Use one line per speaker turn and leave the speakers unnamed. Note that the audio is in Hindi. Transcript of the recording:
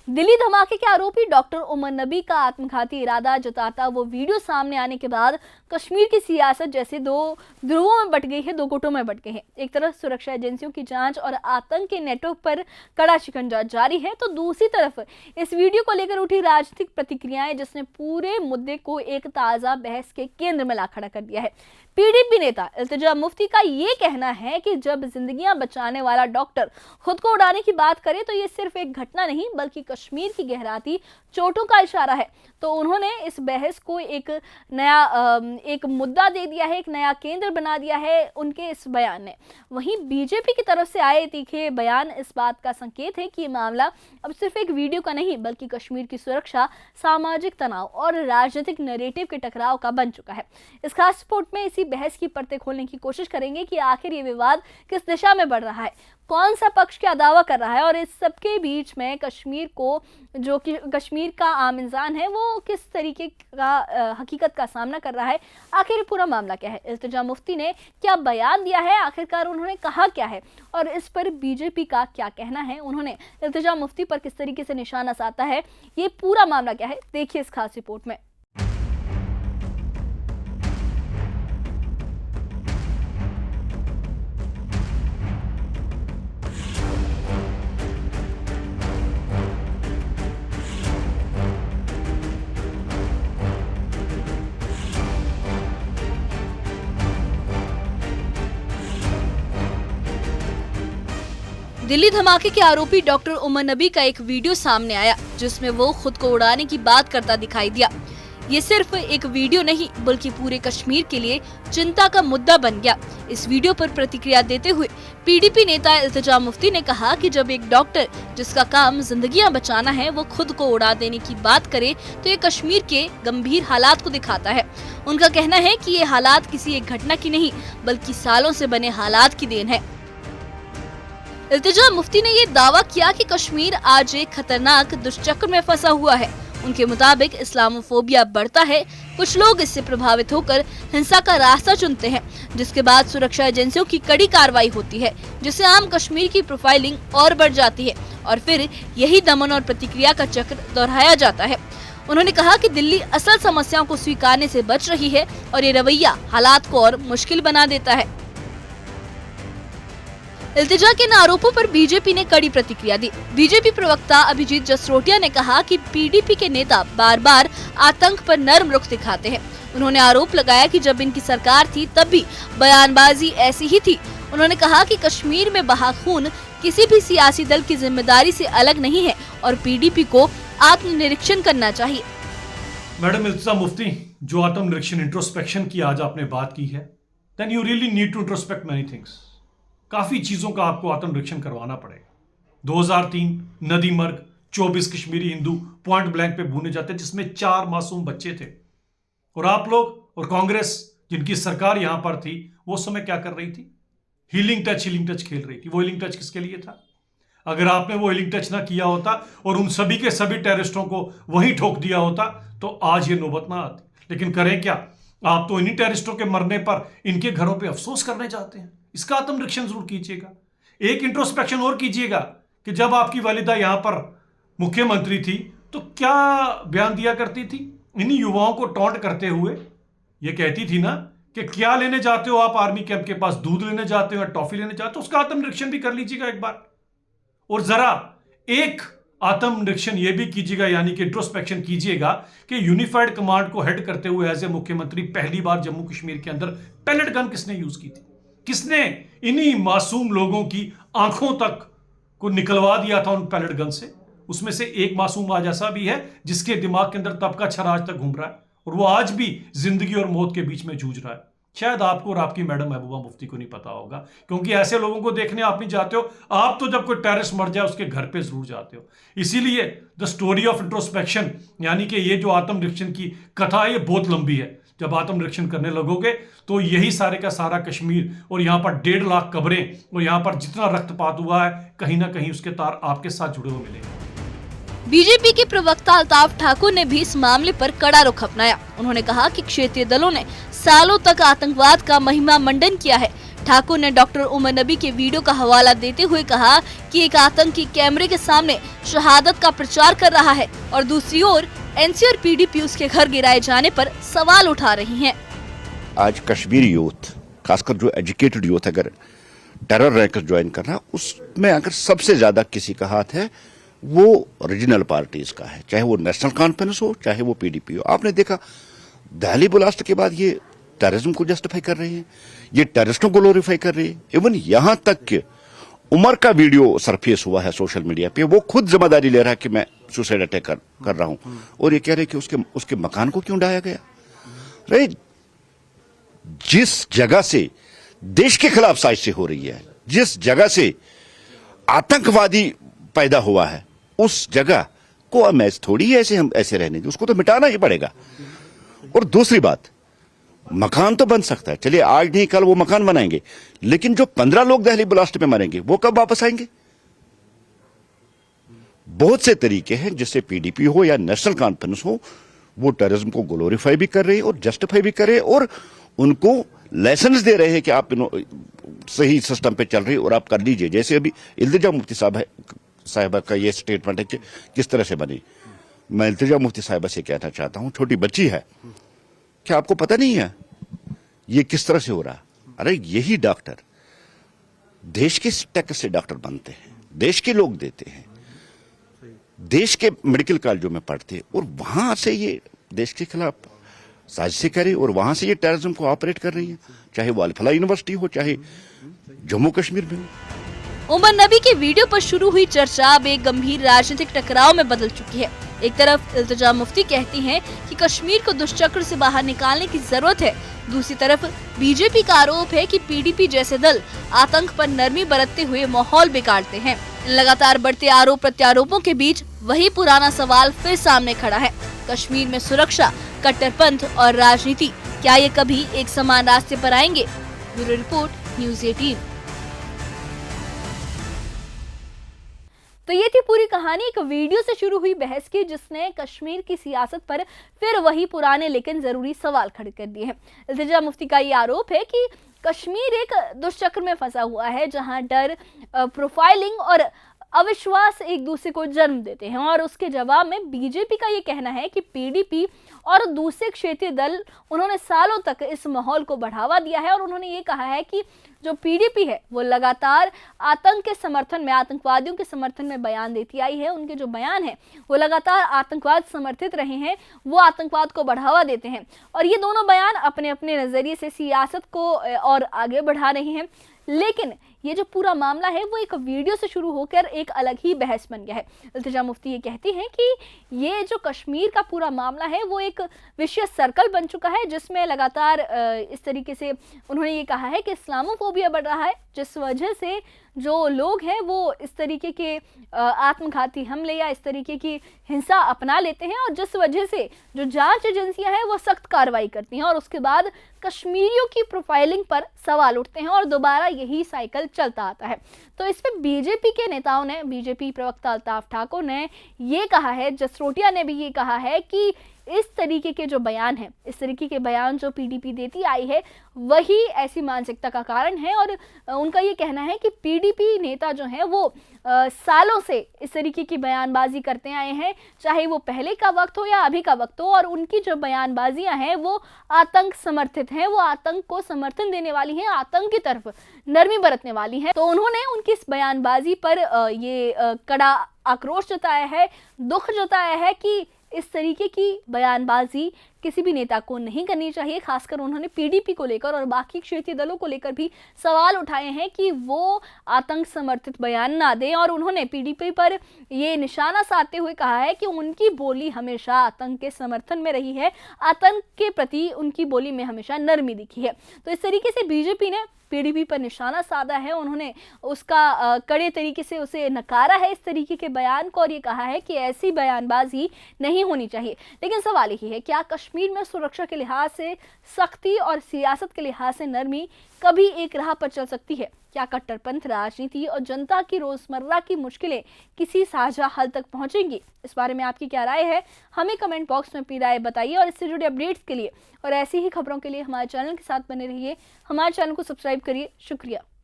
दिल्ली धमाके के आरोपी डॉक्टर उमर नबी का आत्मघाती इरादा जताता वो वीडियो सामने आने के बाद कश्मीर की सियासत जैसे दो ध्रुवों में बट गई है, दो गुटों में बट गई है। एक तरफ सुरक्षा एजेंसियों की जांच और आतंक के नेटवर्क पर कड़ा शिकंजा जारी है, तो दूसरी तरफ इस वीडियो को लेकर उठी राजनीतिक प्रतिक्रियाएं जिसने पूरे मुद्दे को एक ताजा बहस के केंद्र में ला खड़ा कर दिया है। पीडीपी नेता इल्तिजा मुफ्ती का ये कहना है कि जब जिंदगियां बचाने वाला डॉक्टर खुद को उड़ाने की बात करे तो ये सिर्फ एक घटना नहीं बल्कि कश्मीर की गहराती चोटों का इशारा है। तो उन्होंने इस बहस को एक मुद्दा दे दिया है, एक नया केंद्र बना दिया है उनके इस बयान ने। वहीं बीजेपी की तरफ से आए तीखे बयान इस बात का संकेत है कि ये मामला अब सिर्फ एक वीडियो का नहीं बल्कि कश्मीर की सुरक्षा, सामाजिक तनाव और राजनीतिक नैरेटिव के टकराव का बन चुका है। इस खास रिपोर्ट में इसी बहस की परतें खोलने की कोशिश करेंगे कि आखिर ये विवाद किस दिशा में बढ़ रहा है, कौन सा पक्ष क्या दावा कर रहा है और इस सबके बीच में कश्मीर को, जो कि कश्मीर का आम इंसान है, वो किस तरीके का हकीकत का सामना कर रहा है। आखिर पूरा मामला क्या है, इल्तिजा मुफ्ती ने क्या बयान दिया है, आखिरकार उन्होंने कहा क्या है और इस पर बीजेपी का क्या कहना है, उन्होंने इल्तिजा मुफ्ती पर किस तरीके से निशाना साधा है, ये पूरा मामला क्या है, देखिए इस खास रिपोर्ट में। दिल्ली धमाके के आरोपी डॉक्टर उमर नबी का एक वीडियो सामने आया जिसमें वो खुद को उड़ाने की बात करता दिखाई दिया। ये सिर्फ एक वीडियो नहीं बल्कि पूरे कश्मीर के लिए चिंता का मुद्दा बन गया। इस वीडियो पर प्रतिक्रिया देते हुए पीडीपी नेता इल्तिजा मुफ्ती ने कहा कि जब एक डॉक्टर जिसका काम जिंदगियां बचाना है वो खुद को उड़ा देने की बात करे तो ये कश्मीर के गंभीर हालात को दिखाता है। उनका कहना है कि ये हालात किसी एक घटना की नहीं बल्कि सालों से बने हालात की देन है। इल्तिजा मुफ्ती ने ये दावा किया कि कश्मीर आज एक खतरनाक दुष्चक्र में फंसा हुआ है। उनके मुताबिक इस्लामोफोबिया बढ़ता है, कुछ लोग इससे प्रभावित होकर हिंसा का रास्ता चुनते हैं, जिसके बाद सुरक्षा एजेंसियों की कड़ी कार्रवाई होती है, जिससे आम कश्मीर की प्रोफाइलिंग और बढ़ जाती है और फिर यही दमन और प्रतिक्रिया का चक्र दोहराया जाता है। उन्होंने कहा कि दिल्ली असल समस्याओं को स्वीकारने से बच रही है और ये रवैया हालात को और मुश्किल बना देता है। इल्तिजा के इन आरोपों पर बीजेपी ने कड़ी प्रतिक्रिया दी। बीजेपी प्रवक्ता अभिजीत जसरोटिया ने कहा कि पीडीपी के नेता बार बार आतंक पर नर्म रुख दिखाते हैं। उन्होंने आरोप लगाया कि जब इनकी सरकार थी तब भी बयानबाजी ऐसी ही थी। उन्होंने कहा कि कश्मीर में बहा खून किसी भी सियासी दल की जिम्मेदारी से अलग नहीं है और पीडीपी को आत्मनिरीक्षण करना चाहिए।
मैडम इल्तिजा मुफ्ती, जो आत्मनिरीक्षण इंट्रोस्पेक्शन की आज आपने बात की है, then you really need to introspect many things. काफ़ी चीज़ों का आपको आत्मनिरीक्षण करवाना पड़ेगा। 2003 नदी मर्ग 24 कश्मीरी हिंदू पॉइंट ब्लैंक पे भूने जाते जिसमें 4 मासूम बच्चे थे, और आप लोग और कांग्रेस जिनकी सरकार यहां पर थी वो उस समय क्या कर रही थी? हीलिंग टच खेल रही थी। वो हीलिंग टच किसके लिए था? अगर आपने वो हीलिंग टच ना किया होता और उन सभी के सभी टेररिस्टों को वहीं ठोक दिया होता तो आज ये नौबत ना आती। लेकिन करें क्या, आप तो इन्हीं टेररिस्टों के मरने पर इनके घरों पे अफसोस करने जाते हैं। इसका आत्मनिरीक्षण जरूर कीजिएगा। एक इंट्रोस्पेक्शन और कीजिएगा कि जब आपकी वालिदा यहां पर मुख्यमंत्री थी तो क्या बयान दिया करती थी, इन्हीं युवाओं को टॉन्ट करते हुए ये कहती थी ना कि क्या लेने जाते हो आप आर्मी कैंप के पास, दूध लेने जाते हो या टॉफी लेने जाते हो। उसका आत्मनिरीक्षण भी कर लीजिएगा एक बार, और जरा एक आत्मनिरीक्षण ये भी कीजिएगा, यानी कि इंट्रोस्पेक्शन कीजिएगा कि यूनिफाइड कमांड को हेड करते हुए एज ए मुख्यमंत्री पहली बार जम्मू कश्मीर के अंदर पैलेट गन किसने यूज की थी? किसने इन्हीं मासूम लोगों की आंखों तक को निकलवा दिया था उन पैलेट गन से? उसमें से एक मासूम आज ऐसा भी है जिसके दिमाग के अंदर तब का छर्रा आज तक घूम रहा है और वो आज भी जिंदगी और मौत के बीच में जूझ रहा है। शायद आपको और आपकी मैडम महबूबा मुफ्ती को नहीं पता होगा, क्योंकि ऐसे लोगों को देखने आप नहीं जाते हो। आप तो जब कोई टेररिस्ट मर जाए उसके घर पे जरूर जाते हो। इसीलिए द स्टोरी ऑफ इंट्रोस्पेक्शन, यानी कि ये जो आत्मनिरीक्षण की कथा है, ये बहुत लंबी है। जब आत्मनिरीक्षण करने लगोगे तो यही सारे का सारा कश्मीर और यहाँ पर 1.5 लाख कब्रें और यहाँ पर जितना रक्तपात हुआ है, कहीं ना कहीं उसके तार आपके साथ जुड़े हुए मिलेंगे।
बीजेपी के प्रवक्ता अल्ताफ ठाकुर ने भी इस मामले पर कड़ा रुख अपनाया। उन्होंने कहा कि क्षेत्रीय दलों ने सालों तक आतंकवाद का महिमा मंडन किया है। ठाकुर ने डॉक्टर उमर नबी के वीडियो का हवाला देते हुए कहा कि एक आतंकी कैमरे के सामने शहादत का प्रचार कर रहा है और दूसरी ओर एनसी और पीडीपी उसके घर गिराए जाने पर सवाल उठा रही हैं।
आज कश्मीरी यूथ, खासकर जो एजुकेटेड यूथ अगर टेरर रैंक ज्वाइन करना, उसमें अगर सबसे ज्यादा किसी का हाथ है वो रीजनल पार्टीज का है, चाहे वो नेशनल कॉन्फ्रेंस हो चाहे वो पीडीपी हो। आपने देखा दिल्ली ब्लास्ट के बाद ये टेररिज्म को जस्टिफाई कर रहे हैं, ये टेररिस्टों को ग्लोरीफाई कर रहे हैं। इवन यहां तक कि उमर का वीडियो सरफेस हुआ है सोशल मीडिया पे, वो खुद जिम्मेदारी ले रहा है कि मैं सुसाइड अटैक कर रहा हूं, और ये कह रहे कि उसके मकान को क्यों ढाया गया। रे जिस जगह से देश के खिलाफ साजिश हो रही है, जिस जगह से आतंकवादी पैदा हुआ है, उस जगह को हम थोड़ी हम ऐसे रहने दें, उसको तो मिटाना ही पड़ेगा। और दूसरी बात, मकान तो बन सकता है, चलिए आज नहीं कल वो मकान बनाएंगे, लेकिन जो 15 लोग दिल्ली ब्लास्ट में मरेंगे वो कब वापस आएंगे। बहुत से तरीके हैं जिससे पीडीपी हो या नेशनल कॉन्फ्रेंस हो, वो टेररिज्म को ग्लोरीफाई भी कर रहे हैं और जस्टिफाई भी कर रहे हैं, और उनको लाइसेंस दे रहे हैं कि आप सही सिस्टम पे चल रही है और आप कर लीजिए। जैसे अभी इल्तिजा मुफ्ती साहिबा का ये स्टेटमेंट है कि किस तरह से बनी। मैं इल्तिजा मुफ्ती साहिबा से कहना चाहता हूं, छोटी बच्ची है, क्या आपको पता नहीं है ये किस तरह से हो रहा। अरे यही डॉक्टर देश के टैक्स से डॉक्टर बनते हैं, देश के लोग देते हैं, देश के मेडिकल कॉलेजों में पढ़ते, और वहां से ये देश के खिलाफ साजिशें करें और वहां से ये टेररिज्म को ऑपरेट कर रही है, चाहे वो अल-फलाह यूनिवर्सिटी हो चाहे जम्मू कश्मीर में हो।
उमर नबी के वीडियो पर शुरू हुई चर्चा अब एक गंभीर राजनीतिक टकराव में बदल चुकी है। एक तरफ इल्तिजा मुफ्ती कहती हैं कि कश्मीर को दुष्चक्र से बाहर निकालने की जरूरत है, दूसरी तरफ बीजेपी का आरोप है कि पीडीपी जैसे दल आतंक पर नरमी बरतते हुए माहौल बिगाड़ते हैं। लगातार बढ़ते आरोप प्रत्यारोपों के बीच वही पुराना सवाल फिर सामने खड़ा है, कश्मीर में सुरक्षा, कट्टरपंथ और राजनीति, क्या ये कभी एक समान रास्ते पर आएंगे। Bureau report, news 18। तो ये थी पूरी कहानी एक वीडियो से शुरू हुई बहस की, जिसने कश्मीर की सियासत पर फिर वही पुराने लेकिन जरूरी सवाल खड़े कर दिए हैं। इल्तिजा मुफ्ती का ये आरोप है कि कश्मीर एक दुष्चक्र में फंसा हुआ है, जहां डर, प्रोफाइलिंग और अविश्वास एक दूसरे को जन्म देते हैं, और उसके जवाब में बीजेपी का ये कहना है कि पीडीपी और दूसरे क्षेत्रीय दल, उन्होंने सालों तक इस माहौल को बढ़ावा दिया है, और उन्होंने ये कहा है कि जो पीडीपी है वो लगातार आतंक के समर्थन में, आतंकवादियों के समर्थन में बयान देती आई है। उनके जो बयान है वो लगातार आतंकवाद समर्थित रहे हैं, वो आतंकवाद को बढ़ावा देते हैं, और ये दोनों बयान अपने अपने नजरिए से सियासत को और आगे बढ़ा रहे हैं। लेकिन ये जो पूरा मामला है वो एक वीडियो से शुरू होकर एक अलग ही बहस बन गया है। इल्तिजा मुफ्ती ये कहती हैं कि ये जो कश्मीर का पूरा मामला है वो एक विशेष सर्कल बन चुका है, जिसमें लगातार इस तरीके से उन्होंने ये कहा है कि इस्लामोफोबिया बढ़ रहा है, जिस वजह से जो लोग हैं वो इस तरीके के आत्मघाती हमले या इस तरीके की हिंसा अपना लेते हैं, और जिस वजह से जो जांच एजेंसियां हैं वो सख्त कार्रवाई करती हैं, और उसके बाद कश्मीरियों की प्रोफाइलिंग पर सवाल उठते हैं और दोबारा यही साइकिल चलता आता है। तो इस पे बीजेपी के नेताओं ने, बीजेपी प्रवक्ता अल्ताफ ठाकुर ने ये कहा है, जसरोटिया ने भी ये कहा है कि इस तरीके के जो बयान है, इस तरीके के बयान जो पीडीपी देती आई है, वही ऐसी मानसिकता का कारण है। और उनका ये कहना है कि पीडीपी नेता जो हैं वो सालों से इस तरीके की बयानबाजी करते आए हैं, चाहे वो पहले का वक्त हो या अभी का वक्त हो, और उनकी जो बयानबाजियां हैं वो आतंक समर्थित हैं, वो आतंक को समर्थन देने वाली हैं, आतंक की तरफ नरमी बरतने वाली हैं। तो उन्होंने उनकी इस बयानबाजी पर ये कड़ा आक्रोश जताया है, दुख जताया है कि इस तरीके की बयानबाजी किसी भी नेता को नहीं करनी चाहिए। खासकर उन्होंने पीडीपी को लेकर और बाकी क्षेत्रीय दलों को लेकर भी सवाल उठाए हैं कि वो आतंक समर्थित बयान ना दें, और उन्होंने पीडीपी पर ये निशाना साधते हुए कहा है कि उनकी बोली हमेशा आतंक के समर्थन में रही है, आतंक के प्रति उनकी बोली में हमेशा नरमी दिखी है। तो इस तरीके से बीजेपी ने पीडीपी पर निशाना साधा है, उन्होंने उसका कड़े तरीके से उसे नकारा है इस तरीके के बयान को, और ये कहा है कि ऐसी बयानबाजी नहीं होनी चाहिए। लेकिन सवाल यही है, क्या कश्मीर में सुरक्षा के लिहाज से सख्ती और सियासत के लिहाज से नरमी कभी एक राह पर चल सकती है? क्या कट्टरपंथ राजनीति और जनता की रोजमर्रा की मुश्किलें किसी साझा हल तक पहुंचेंगी? इस बारे में आपकी क्या राय है? हमें कमेंट बॉक्स में अपनी राय बताइए और इससे जुड़े अपडेट्स के लिए और ऐसी ही खबरों के लिए हमारे चैनल के साथ बने रहिए। हमारे चैनल को सब्सक्राइब करिए। शुक्रिया।